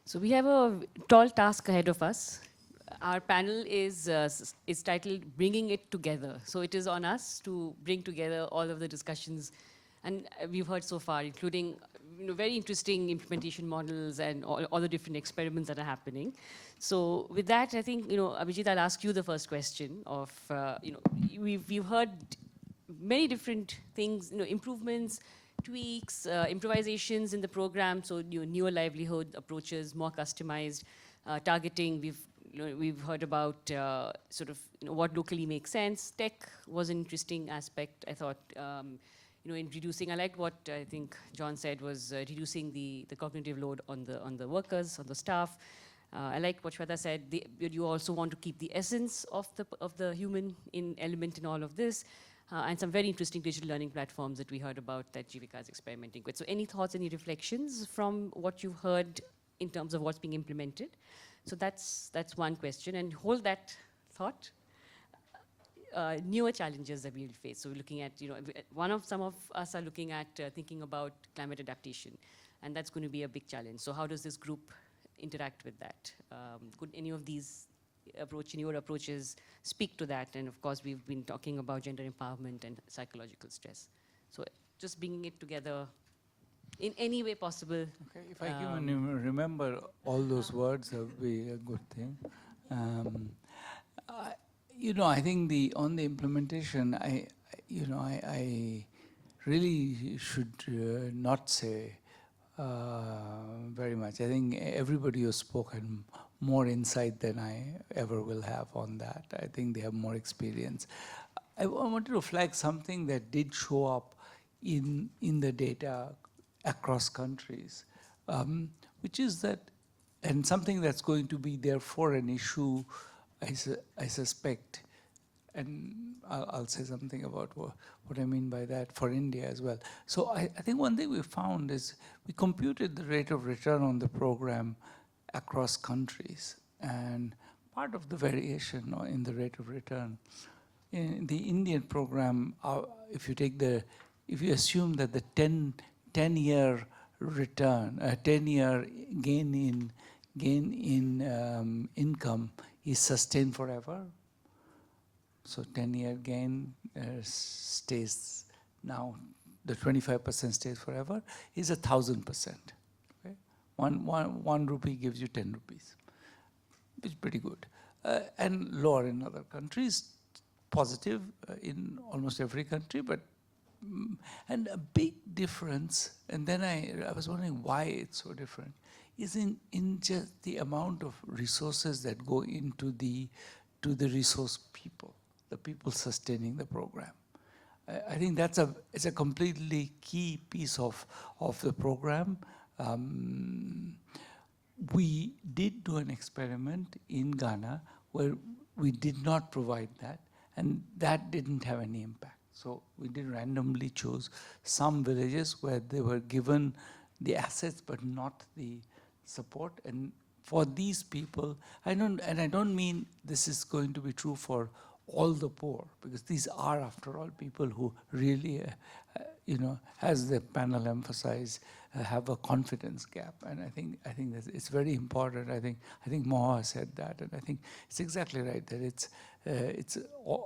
So we have a tall task ahead of us. Our panel is titled Bringing It Together. So it is on us to bring together all of the discussions and we've heard so far, including very interesting implementation models and all the different experiments that are happening. So with that, I think, Abhijit, I'll ask you the first question of, we've heard many different things, improvements, tweaks, improvisations in the program, so newer livelihood approaches, more customized, targeting. We've heard about what locally makes sense. Tech was an interesting aspect, I thought. In reducing, I liked what I think John said was reducing the cognitive load on the workers, on the staff. I like what Shweta said. You also want to keep the essence of the human element in all of this. And some very interesting digital learning platforms that we heard about that JEEViKA is experimenting with. So any thoughts, any reflections from what you've heard in terms of what's being implemented? So that's one question, and hold that thought. Newer challenges that we'll face. So we're looking at, some of us are looking at thinking about climate adaptation, and that's going to be a big challenge. So how does this group interact with that? Could any of these newer approaches speak to that? And of course, we've been talking about gender empowerment and psychological stress. So just bringing it together in any way possible. Okay, if I can remember all those words, that would be a good thing. I think on the implementation, I really should not say very much. I think everybody has spoken more insight than I ever will have on that. I think they have more experience. I wanted to flag something that did show up in the data across countries, which is that, and something that's going to be therefore an issue, I suspect, and I'll say something about what I mean by that for India as well. So I think one thing we found is we computed the rate of return on the program across countries, and part of the variation in the rate of return in the Indian program, if you assume that the 10-year return, 10-year gain in income is sustained forever. So 10-year gain stays now, the 25% stays forever, is 1,000%. Okay? One rupee gives you 10 rupees, which is pretty good. And lower in other countries, positive in almost every country, but and a big difference, and then I was wondering why it's so different, is in just the amount of resources that go into the resource people, the people sustaining the program. I think it's a completely key piece of the program. We did do an experiment in Ghana where we did not provide that, and that didn't have any impact. So we did randomly choose some villages where they were given the assets but not the support. And for these people, I don't mean this is going to be true for all the poor, because these are, after all, people who really, as the panel emphasized, have a confidence gap. And I think that it's very important. I think Mahua said that, and I think it's exactly right that it's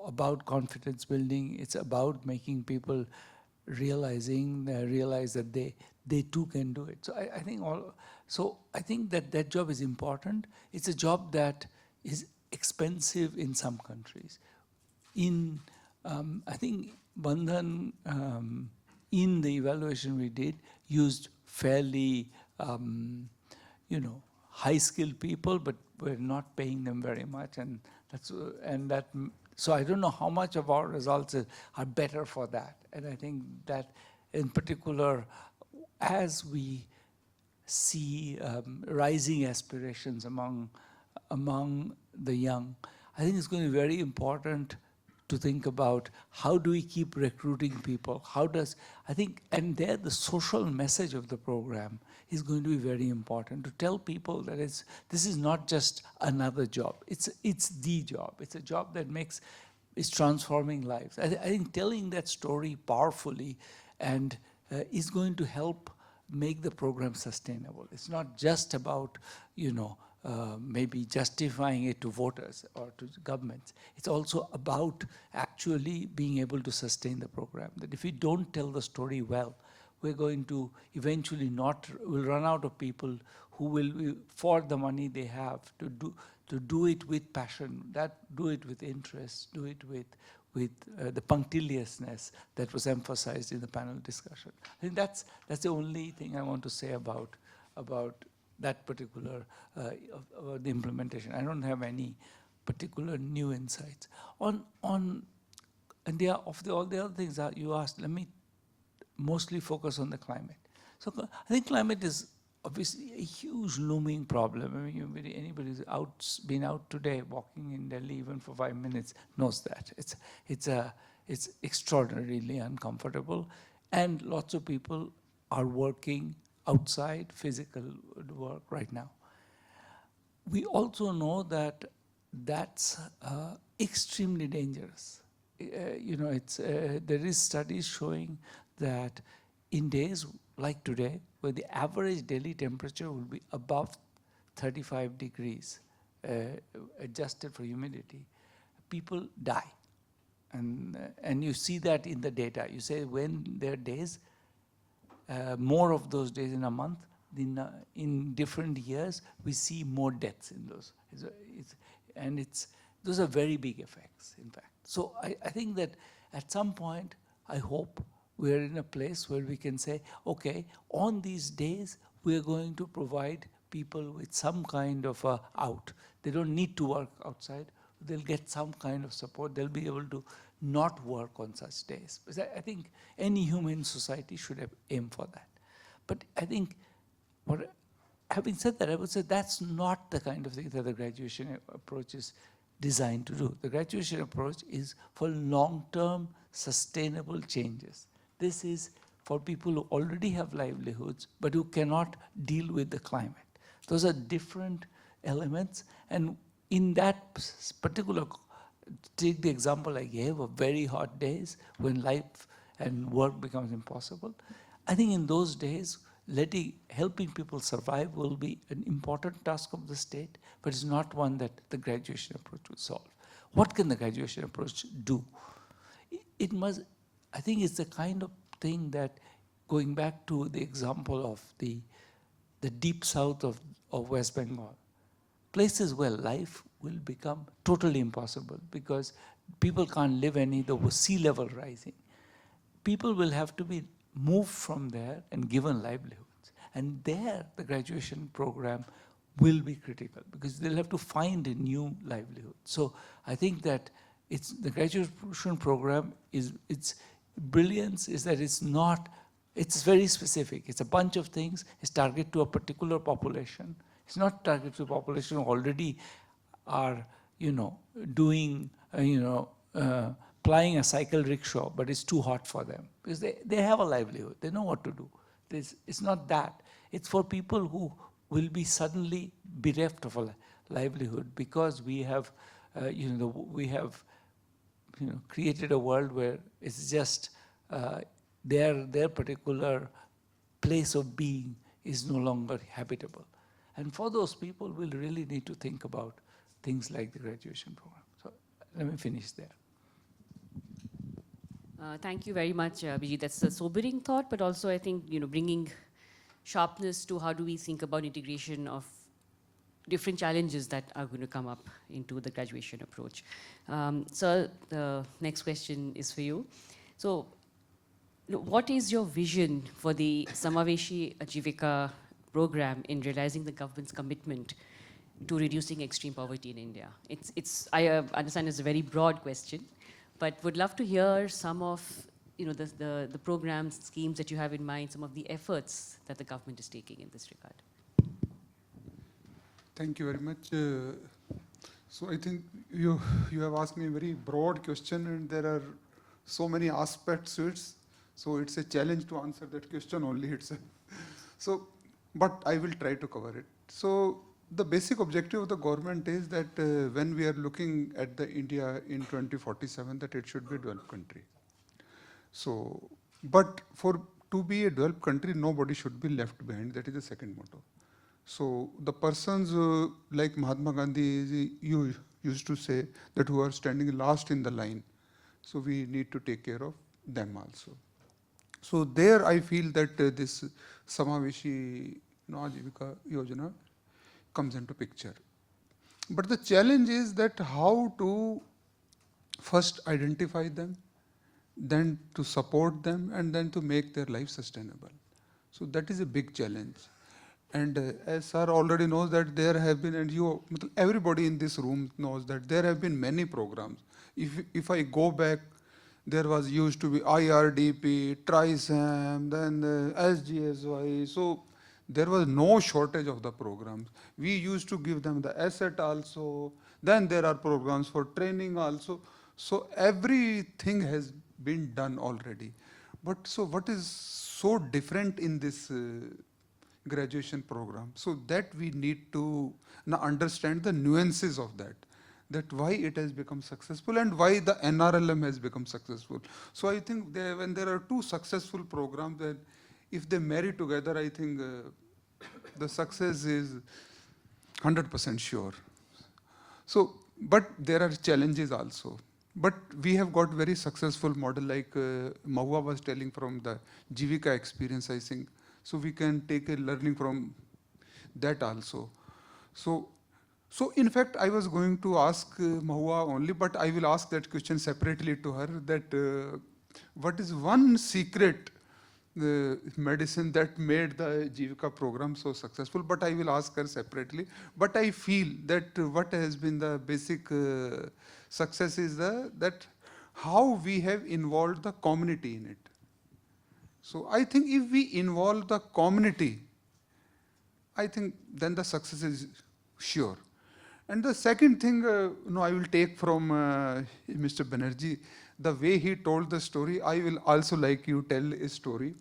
about confidence building. It's about making people realize that they too can do it. So I think that job is important. It's a job that is expensive in some countries. I think Bandhan, in the evaluation we did, used fairly, high-skilled people, but we're not paying them very much, so I don't know how much of our results are better for that. And I think that, in particular, as we see rising aspirations among the young, I think it's going to be very important to think about how do we keep recruiting people? And there the social message of the program is going to be very important, to tell people that this is not just another job. It's the job. It's a job that is transforming lives. I think telling that story powerfully and is going to help make the program sustainable. It's not just about, maybe justifying it to voters or to governments. It's also about actually being able to sustain the program. That if we don't tell the story well, we're going to eventually we'll run out of people who will, for the money they have, to do it with passion, do it with interest, do it with the punctiliousness that was emphasized in the panel discussion. I think that's the only thing I want to say about that particular about the implementation. I don't have any particular new insights on and all the other things that you asked. Let me mostly focus on the climate. So I think climate is obviously a huge looming problem. I mean, anybody who's been out today, walking in Delhi even for 5 minutes, knows that. It's extraordinarily uncomfortable, and lots of people are working outside physical work right now. We also know that that's extremely dangerous. There is studies showing that in days like today, where the average daily temperature will be above 35 degrees, adjusted for humidity, people die. And you see that in the data. You say when there are days, more of those days in a month, in different years, we see more deaths in those. Those are very big effects, in fact. So I think that at some point, I hope we're in a place where we can say, okay, on these days, we're going to provide people with some kind of a out. They don't need to work outside. They'll get some kind of support. They'll be able to not work on such days. Because I think any human society should aim for that. But I think, having said that, I would say that's not the kind of thing that the graduation approach is designed to do. The graduation approach is for long-term sustainable changes. This is for people who already have livelihoods, but who cannot deal with the climate. Those are different elements. And in that particular, take the example I gave of very hot days when life and work becomes impossible. I think in those days, helping people survive will be an important task of the state, but it's not one that the graduation approach will solve. What can the graduation approach do? It must, I think it's the kind of thing that, going back to the example of the deep south of West Bengal, places where life will become totally impossible because people can't live the sea level rising. People will have to be moved from there and given livelihoods. And there, the graduation program will be critical because they'll have to find a new livelihood. So I think that the graduation program its brilliance is that it's very specific. It's a bunch of things. It's targeted to a particular population. It's not targeted to a population who already are, doing, plying a cycle rickshaw, but it's too hot for them because they have a livelihood. They know what to do. It's not that. It's for people who will be suddenly bereft of a livelihood because we have, created a world where it's just their particular place of being is no longer habitable. And for those people, we'll really need to think about things like the graduation program. So let me finish there. Thank you very much, Abhijit. That's a sobering thought, but also I think bringing sharpness to how do we think about integration of different challenges that are going to come up into the graduation approach. So the next question is for you. So what is your vision for the Samaveshi JEEViKA program in realizing the government's commitment to reducing extreme poverty in India? I understand it's a very broad question, but would love to hear some of the programs, schemes that you have in mind, some of the efforts that the government is taking in this regard. Thank you very much. So I think you have asked me a very broad question, and there are so many aspects to it. So it's a challenge to answer that question only itself. So, but I will try to cover it. So the basic objective of the government is that when we are looking at the India in 2047, that it should be a developed country. So, but for to be a developed country, nobody should be left behind. That is the second motto. So the persons like Mahatma Gandhi you used to say that who are standing last in the line. So we need to take care of them also. So there I feel that this Samaveshi JEEViKA Yojana comes into picture. But the challenge is that how to first identify them, then to support them, and then to make their life sustainable. So that is a big challenge. And as sir already knows that there have been, and you, everybody in this room knows that there have been many programs. If I go back, there was used to be IRDP, TRISAM, then SGSY. So there was no shortage of the programs. We used to give them the asset also. Then there are programs for training also. So everything has been done already. But so what is so different in this graduation program? So that we need to now understand the nuances of that why it has become successful and why the NRLM has become successful. So I think when there are two successful programs, then if they marry together, I think the success is 100% sure. So, but there are challenges also. But we have got very successful model like Mahua was telling from the JEEViKA experience, I think. So we can take a learning from that also. So in fact, I was going to ask Mahua only, but I will ask that question separately to her, that what is one secret medicine that made the JEEViKA program so successful, but I will ask her separately. But I feel that what has been the basic success is that how we have involved the community in it. So I think if we involve the community, I think then the success is sure. And the second thing, I will take from Mr. Banerjee, the way he told the story, I will also like you tell a story.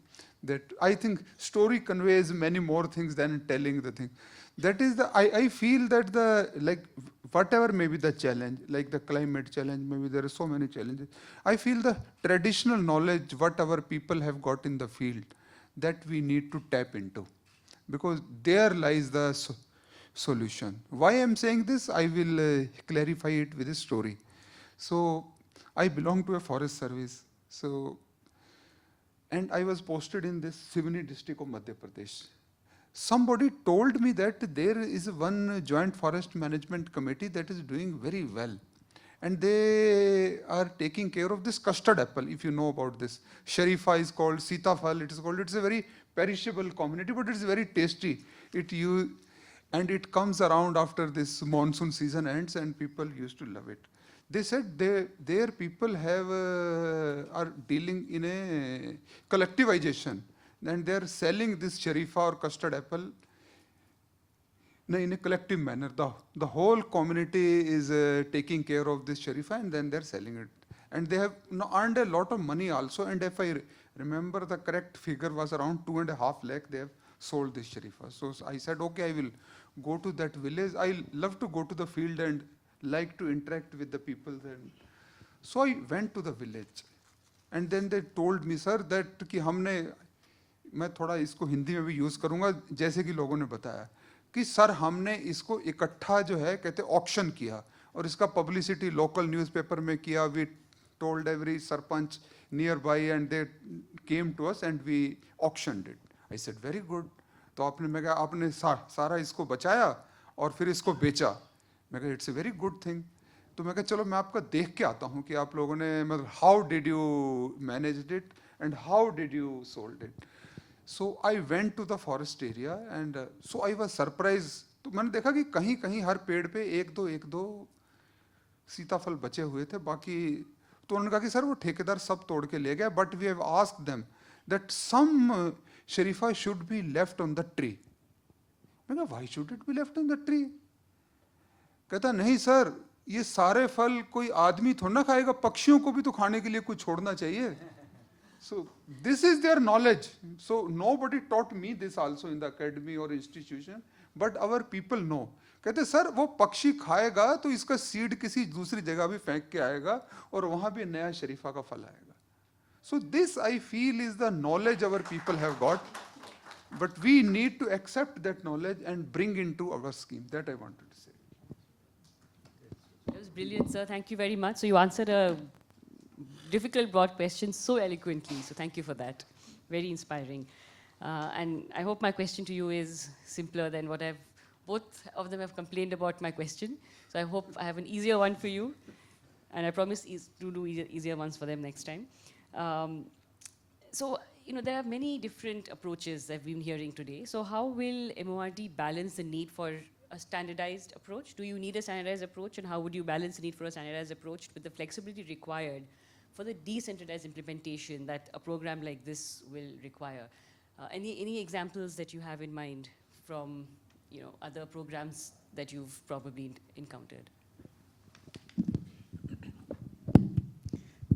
That I think story conveys many more things than telling the thing. That is I feel that whatever may be the challenge, like the climate challenge, maybe there are so many challenges. I feel the traditional knowledge, what our people have got in the field, that we need to tap into. Because there lies the solution. Why I'm saying this, I will clarify it with a story. So I belong to a forest service. And I was posted in this Sivni district of Madhya Pradesh. Somebody told me that there is one joint forest management committee that is doing very well. And they are taking care of this custard apple, if you know about this. Sharifa is called, Sitafal it is called. It's a very perishable community, but it's very tasty. And it comes around after this monsoon season ends, and people used to love it. They said their people are dealing in a collectivization, and they are selling this sharifa or custard apple in a collective manner. The whole community is taking care of this sharifa, and then they're selling it. And they have earned a lot of money also, and if I remember the correct figure was around 2.5 lakh they have sold this sharifa. So I said, okay, I will go to that village. I love to go to the field and like to interact with the people then. So I went to the village, and then they told me, sir, that कि मैं थोड़ा इसको हिंदी में भी use करूंगा, जैसे कि लोगों ने बताया कि सर हमने इसको इकट्ठा जो है कहते ऑक्शन किया, और इसका पब्लिसिटी लोकल न्यूज़पेपर में किया. We told every sarpanch nearby, and they came to us and we auctioned it. I said very good. तो मैं कहा आपने सारा इसको बचाया और फिर इसको बेचा. मैं कहा it's a very good thing. तो मैं कहा चलो मैं आपका देख के आता हूँ कि आप लोगों ने मतलब how did you managed it and how did you sold it. So I went to the forest area and so I was surprise. तो मैंने देखा कि कहीं कहीं हर पेड़ पे एक दो सीताफल बचे हुए थे, बाकी तो उन्होंने कहा कि सर वो ठेकेदार सब तोड़ के ले गए, but we have asked them that some sharifa should be left on the tree. मैं कहा why should it be left on the tree? कहता नहीं सर, ये सारे फल कोई आदमी थोड़ा ना खाएगा, पक्षियों को भी तो खाने के लिए कुछ छोड़ना चाहिए. So this is their knowledge. So nobody taught me this also in the academy or institution, but our people know. कहते सर वो पक्षी खाएगा तो इसका सीड किसी दूसरी जगह भी फेंक के आएगा और वहां भी नया शरीफा का फल आएगा. So this, I feel, is the knowledge our people have got. But we need to accept that knowledge and bring into our scheme. That I wanted to say. That was brilliant, sir. Thank you very much. So you answered a difficult, broad question so eloquently. So thank you for that. Very inspiring. And I hope my question to you is simpler than what both of them have complained about my question. So I hope I have an easier one for you. And I promise to do easier ones for them next time. So, there are many different approaches that we've been hearing today. So how will MORD balance the need for a standardized approach? Do you need a standardized approach? And how would you balance the need for a standardized approach with the flexibility required for the decentralized implementation that a program like this will require? Any examples that you have in mind from other programs that you've probably encountered?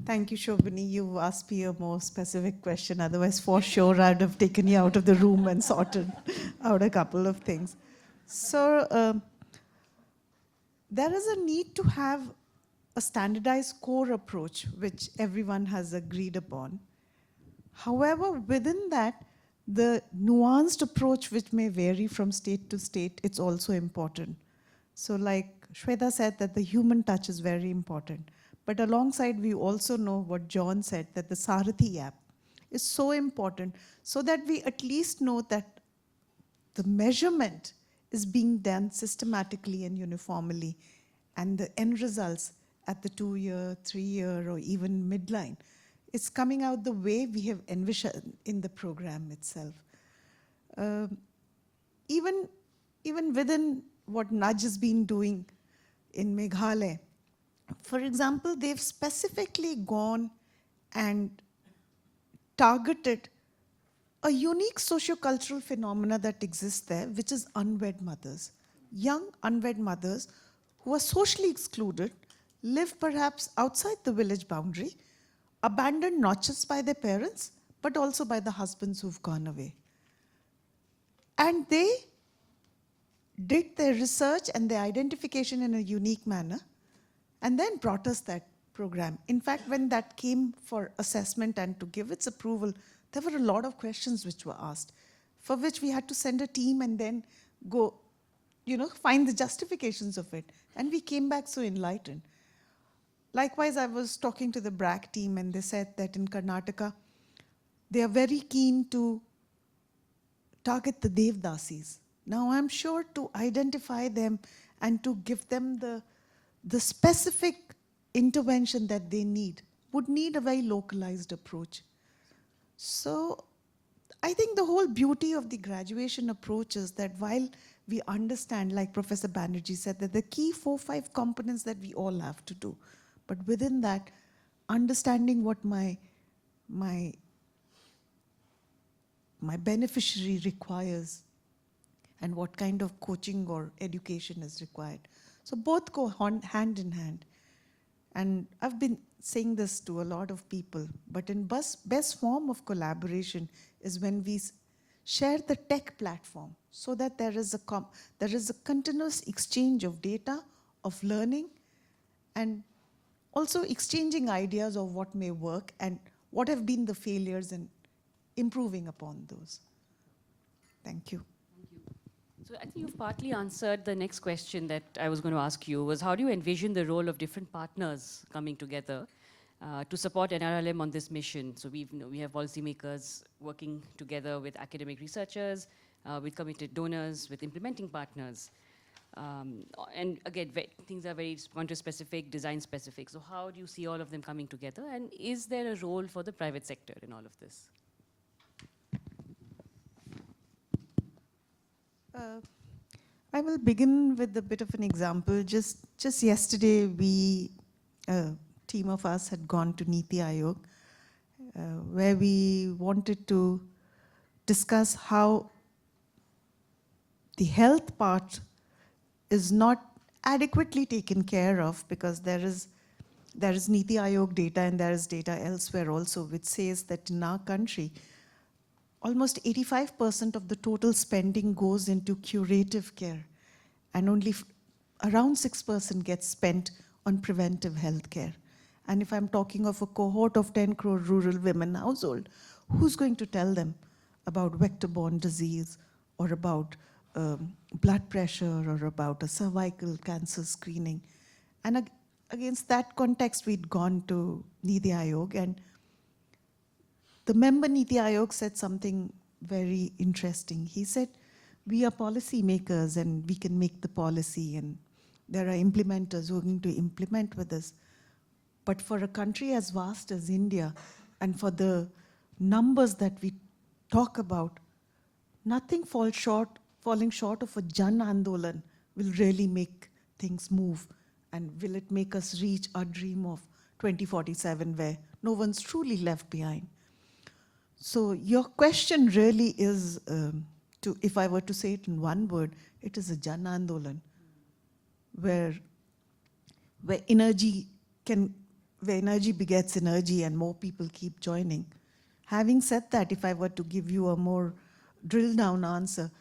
Thank you, Shobhini. You asked me a more specific question. Otherwise, for sure, I'd have taken you out of the room and sorted out a couple of things. So there is a need to have a standardized core approach, which everyone has agreed upon. However, within that, the nuanced approach, which may vary from state to state, it's also important. So like Shweta said, that the human touch is very important. But alongside, we also know what John said, that the Sarathi app is so important, so that we at least know that the measurement is being done systematically and uniformly, and the end results at the 2-year, 3-year, or even midline, it's coming out the way we have envisioned in the program itself. Even within what Nudge has been doing in Meghalaya, for example, they've specifically gone and targeted a unique sociocultural phenomena that exists there, which is unwed mothers. Young unwed mothers who are socially excluded, live perhaps outside the village boundary, abandoned not just by their parents, but also by the husbands who've gone away. And they did their research and their identification in a unique manner, and then brought us that program. In fact, when that came for assessment and to give its approval, there were a lot of questions which were asked, for which we had to send a team and then go, find the justifications of it. And we came back so enlightened. Likewise, I was talking to the BRAC team, and they said that in Karnataka, they are very keen to target the Devdasis. Now, I'm sure to identify them and to give them the specific intervention that they need would need a very localized approach. So I think the whole beauty of the graduation approach is that while we understand, like Professor Banerjee said, that the key 4-5 components that we all have to do, but within that, understanding what my beneficiary requires and what kind of coaching or education is required. So both go hand in hand. And I've been saying this to a lot of people, but in best form of collaboration is when we share the tech platform, so that there is a continuous exchange of data, of learning, and also exchanging ideas of what may work and what have been the failures and improving upon those. Thank you. So I think you've partly answered the next question that I was going to ask you, was how do you envision the role of different partners coming together to support NRLM on this mission? So we have policymakers working together with academic researchers, with committed donors, with implementing partners. And again, things are very country-specific, design-specific. So how do you see all of them coming together? And is there a role for the private sector in all of this? I will begin with a bit of an example. Just yesterday, a team of us had gone to Niti Aayog, where we wanted to discuss how the health part is not adequately taken care of, because there is Niti Aayog data and there is data elsewhere also, which says that in our country, almost 85% of the total spending goes into curative care, and only around 6% gets spent on preventive health care. And if I'm talking of a cohort of 10 crore rural women household, who's going to tell them about vector-borne disease or about blood pressure or about a cervical cancer screening? And against that context, we'd gone to Niti Aayog, and the member Niti Aayog said something very interesting. He said, we are policy makers and we can make the policy, and there are implementers who are going to implement with us. But for a country as vast as India, and for the numbers that we talk about, nothing falling short of a Jan Andolan will really make things move. And will it make us reach our dream of 2047 where no one's truly left behind? So your question really is, if I were to say it in one word, it is a Jan Andolan, where energy begets energy and more people keep joining. Having said that, if I were to give you a more drilled down answer,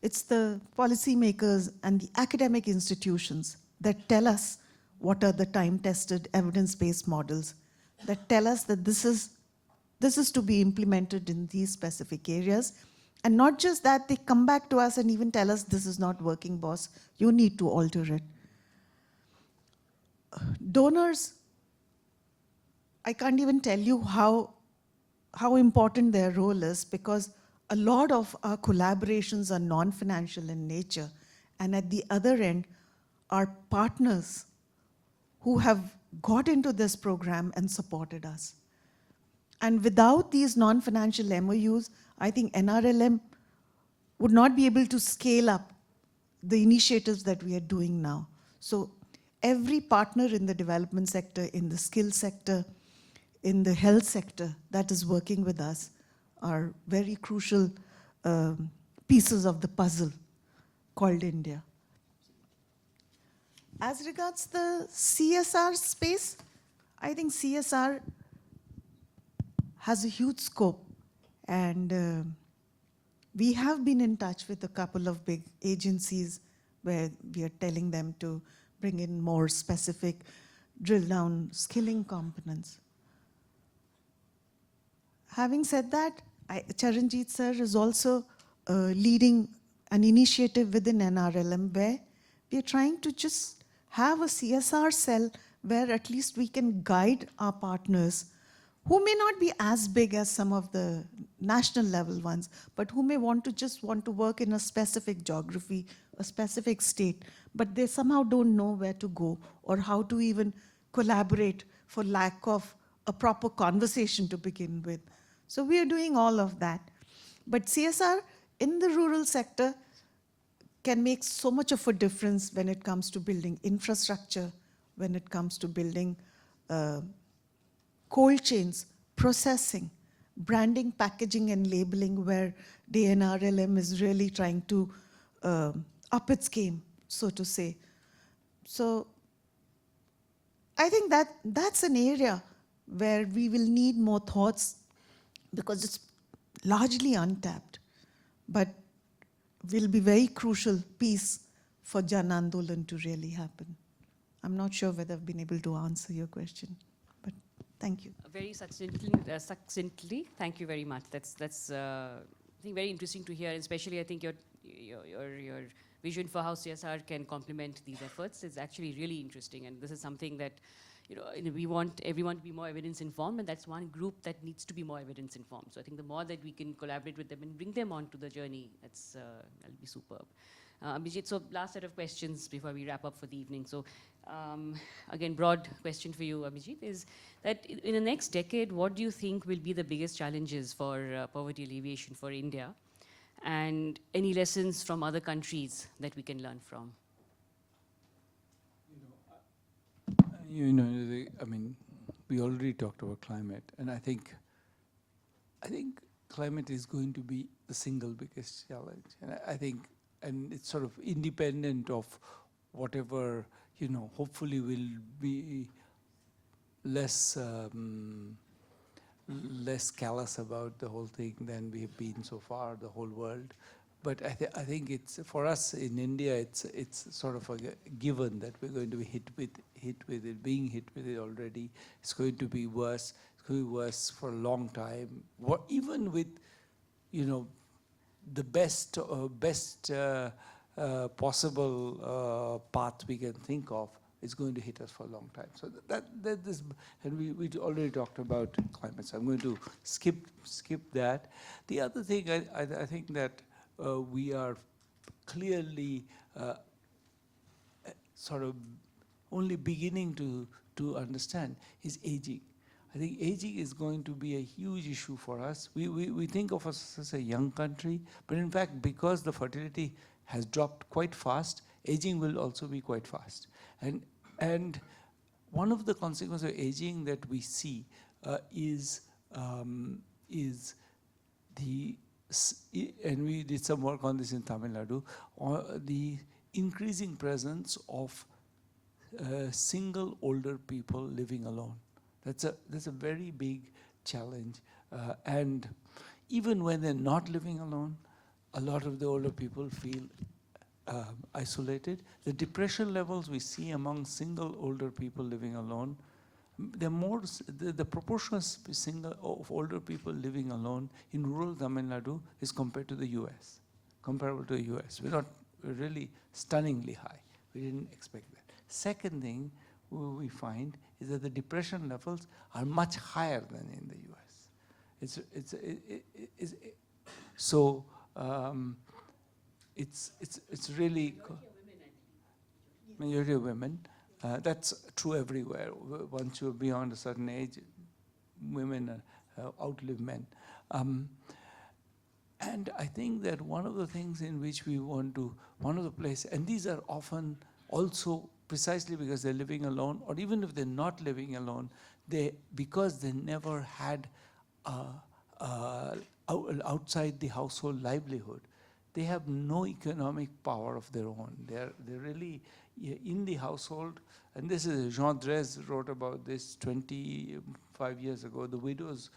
it's the policymakers and the academic institutions that tell us what are the time-tested evidence-based models, that tell us that this is to be implemented in these specific areas. And not just that, they come back to us and even tell us, this is not working, boss, you need to alter it. Donors, I can't even tell you how important their role is, because a lot of our collaborations are non-financial in nature. And at the other end are partners who have got into this program and supported us. And without these non-financial MOUs, I think NRLM would not be able to scale up the initiatives that we are doing now. So every partner in the development sector, in the skill sector, in the health sector that is working with us are very crucial pieces of the puzzle called India. As regards the CSR space, I think CSR has a huge scope, and we have been in touch with a couple of big agencies where we are telling them to bring in more specific drill-down skilling components. Having said that, Charanjit sir is also leading an initiative within NRLM where we are trying to just have a CSR cell where at least we can guide our partners who may not be as big as some of the national level ones, but who may want to work in a specific geography, a specific state, but they somehow don't know where to go or how to even collaborate for lack of a proper conversation to begin with. So we are doing all of that. But CSR in the rural sector can make so much of a difference when it comes to building infrastructure, when it comes to building cold chains, processing, branding, packaging, and labeling, where the NRLM is really trying to up its game, so to say. So I think that's an area where we will need more thoughts, because it's largely untapped, but will be very crucial piece for Jan Andolan to really happen. I'm not sure whether I've been able to answer your question, but thank you. Very succinctly, thank you very much. That's I think very interesting to hear, especially I think your vision for how CSR can complement these efforts is actually really interesting, and this is something that we want everyone to be more evidence-informed, and that's one group that needs to be more evidence-informed. So I think the more that we can collaborate with them and bring them onto the journey, that'll be superb. Abhijit, so last set of questions before we wrap up for the evening. So again, broad question for you, Abhijit, is that in the next decade, what do you think will be the biggest challenges for poverty alleviation for India? And any lessons from other countries that we can learn from? I mean, we already talked about climate, and I think climate is going to be the single biggest challenge. And I think, and it's sort of independent of whatever, hopefully will be less callous about the whole thing than we have been so far, the whole world. but I think it's, for us in India, it's sort of a given that we're going to be hit with it, being hit with it already. It's going to be worse. It's going to be worse for a long time. Even with, you know, the best possible path we can think of, is going to hit us for a long time. So that this, and we already talked about climate. So I'm going to skip that. The other thing I think that we are clearly sort of only beginning to understand is aging. I think aging is going to be a huge issue for us. We think of us as a young country, but in fact, because the fertility has dropped quite fast, aging will also be quite fast. And one of the consequences of aging that we see is the, and we did some work on this in Tamil Nadu, the increasing presence of single older people living alone. That's a very big challenge. And even when they're not living alone, a lot of the older people feel isolated. The depression levels we see among single older people living alone, they're more, the proportion of older people living alone in rural Tamil Nadu is compared to the US, comparable to the US. We're really stunningly high. We didn't expect that. Second thing we find is that the depression levels are much higher than in the US. It's really majority of women. That's true everywhere. Once you're beyond a certain age, women outlive men. And I think that one of the things in which we want to, one of the places, and these are often also precisely because they're living alone, or even if they're not living alone, because they never had outside the household livelihood, they have no economic power of their own. They're really in the household, and this is, Jean Drèze wrote about this 25 years ago. The widows,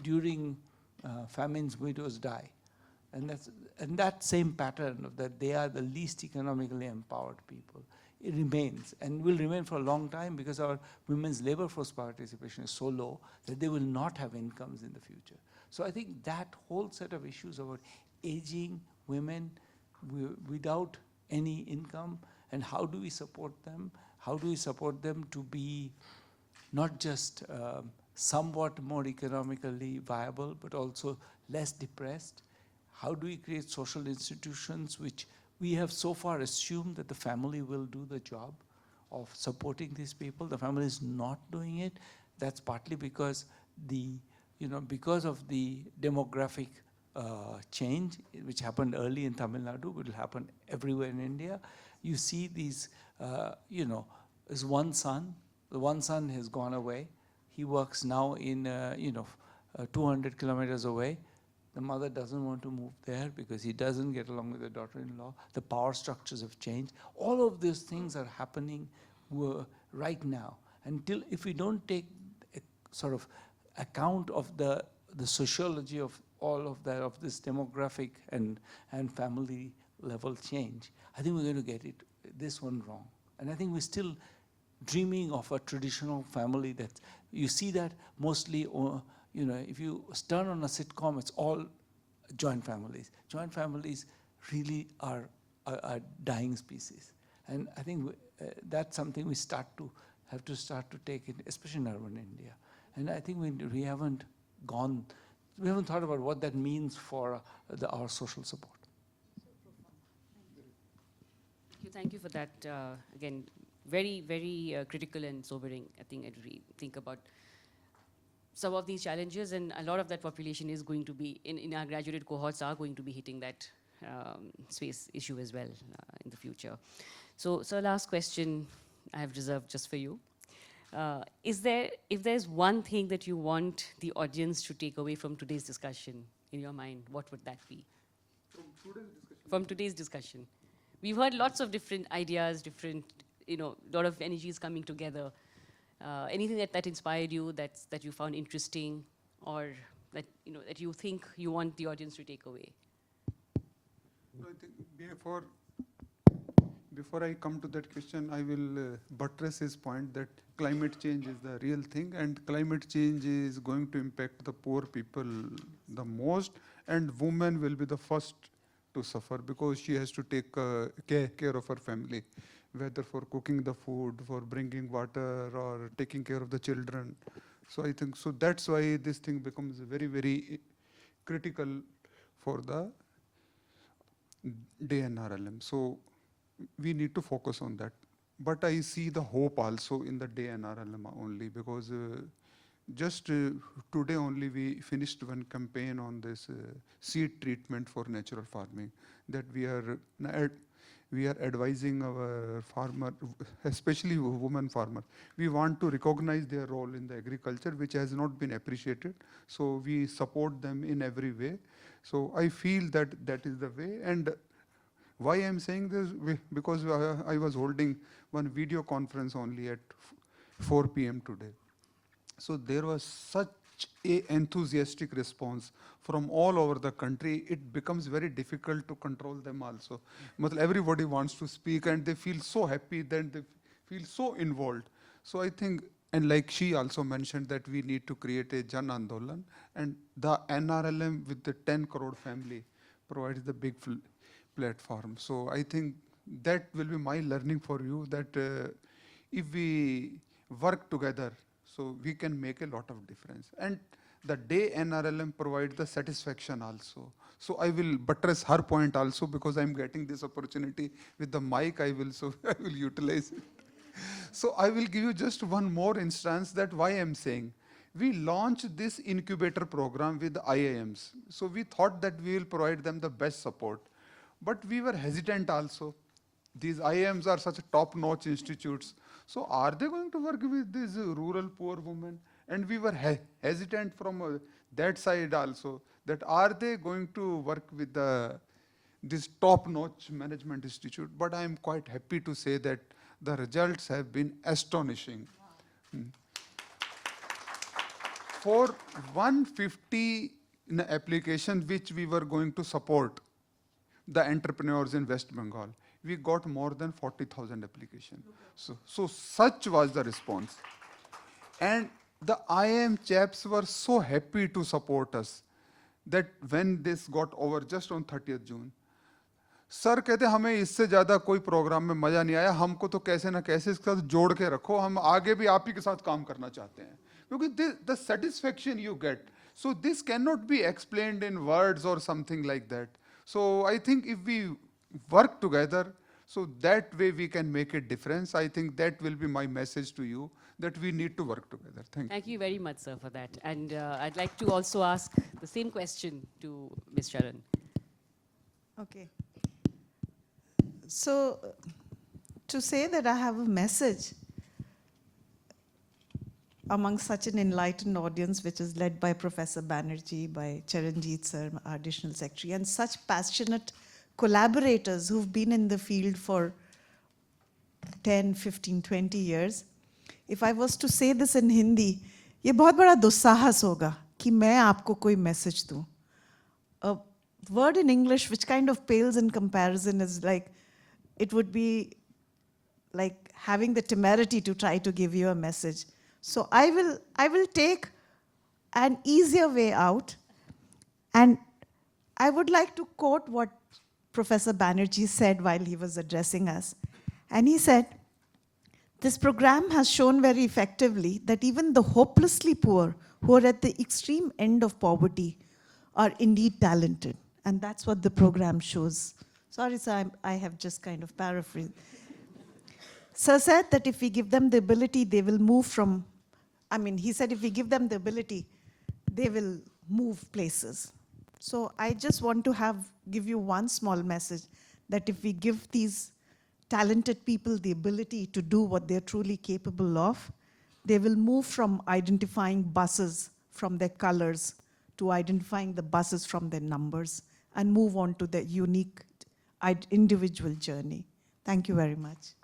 during famines, widows die. And that same pattern of that they are the least economically empowered people, it remains and will remain for a long time because our women's labor force participation is so low that they will not have incomes in the future. So I think that whole set of issues about aging women without any income, and how do we support them? How do we support them to be not just somewhat more economically viable, but also less depressed? How do we create social institutions which we have so far assumed that the family will do the job of supporting these people? The family is not doing it. That's partly because because of the demographic change, which happened early in Tamil Nadu, will happen everywhere in India. You see these, there's one son. The one son has gone away. He works now in, 200 kilometers away. The mother doesn't want to move there because he doesn't get along with the daughter-in-law. The power structures have changed. All of these things are happening right now. Until, if we don't take sort of account of the sociology of all of that, of this demographic and family level change, I think we're going to get this one wrong. And I think we're still dreaming of a traditional family that, you see that mostly, if you turn on a sitcom, it's all joint families. Joint families really are a dying species. And I think that's something we have to start to take it, especially in urban India. And I think we haven't thought about what that means for our social support. Thank you for that. Again, very, very critical and sobering. I think I'd think about some of these challenges, and a lot of that population is going to be, in our graduate cohorts, are going to be hitting that space issue as well in the future. So last question I have reserved just for you. If there's one thing that you want the audience to take away from today's discussion in your mind, what would that be? From today's discussion. We've heard lots of different ideas, lot of energies coming together. Anything that inspired you, that you found interesting, or that you think you want the audience to take away? I think before I come to that question, I will buttress his point that climate change is the real thing, and climate change is going to impact the poor people the most, and women will be the first to suffer because she has to take care of her family, whether for cooking the food, for bringing water, or taking care of the children. So I think so that's why this thing becomes very, very critical for the day NRLM. So we need to focus on that. But I see the hope also in the day NRLM only, because just today only we finished one campaign on this seed treatment for natural farming, that we are advising our farmer, especially women farmers. We want to recognize their role in the agriculture, which has not been appreciated. So we support them in every way. So I feel that that is the way. And why I'm saying this? Because I was holding one video conference only at 4 p.m. today. So there was such a enthusiastic response from all over the country. It becomes very difficult to control them also. Everybody wants to speak and they feel so happy, then they feel so involved. So I think, and like she also mentioned, that we need to create a Jan Andolan, and the NRLM with the 10 crore family provides the big platform. So I think that will be my learning for you, that if we work together, so we can make a lot of difference. And the day NRLM provides the satisfaction also. So I will buttress her point also, because I'm getting this opportunity with the mic, I will utilize it. So I will give you just one more instance that why I'm saying. We launched this incubator program with IIMs. So we thought that we will provide them the best support. But we were hesitant also. These IIMs are such top-notch institutes. So are they going to work with these rural poor women? And we were hesitant from that side also, that are they going to work with this top-notch management institute? But I am quite happy to say that the results have been astonishing. Wow. For 150 application which we were going to support the entrepreneurs in West Bengal, we got more than 40,000 applications. So such was the response. And the IIM chaps were so happy to support us that when this got over just on 30th June, sir कहते हमें इससे ज़्यादा कोई programme में मज़ा नहीं आया, हमको तो कैसे ना कैसे इसके साथ जोड़ के रखो, हम आगे भी आप ही के साथ काम करना चाहते हैं. Because the satisfaction you get, so this cannot be explained in words or something like that. So I think if we work together, so that way we can make a difference. I think that will be my message to you, that we need to work together. Thank you. Thank you very much, sir, for that. And I'd like to also ask the same question to Ms. Charan. Okay. So to say that I have a message among such an enlightened audience, which is led by Professor Banerjee, by Charanjit sir, our additional secretary, and such passionate collaborators who've been in the field for 10, 15, 20 years. If I was to say this in Hindi, ये बहुत बड़ा दुस्साहस होगा कि मैं आपको कोई message दूँ. A word in English which kind of pales in comparison is like, it would be like having the temerity to try to give you a message. So I will take an easier way out, and I would like to quote what Professor Banerjee said while he was addressing us. And he said, this program has shown very effectively that even the hopelessly poor who are at the extreme end of poverty are indeed talented. And that's what the program shows. Sorry, sir, I have just kind of paraphrased. Sir said that if we give them the ability, they will move from, he said if we give them the ability, they will move places. So I just want to give you one small message, that if we give these talented people the ability to do what they're truly capable of, they will move from identifying buses from their colors to identifying the buses from their numbers and move on to their unique individual journey. Thank you very much.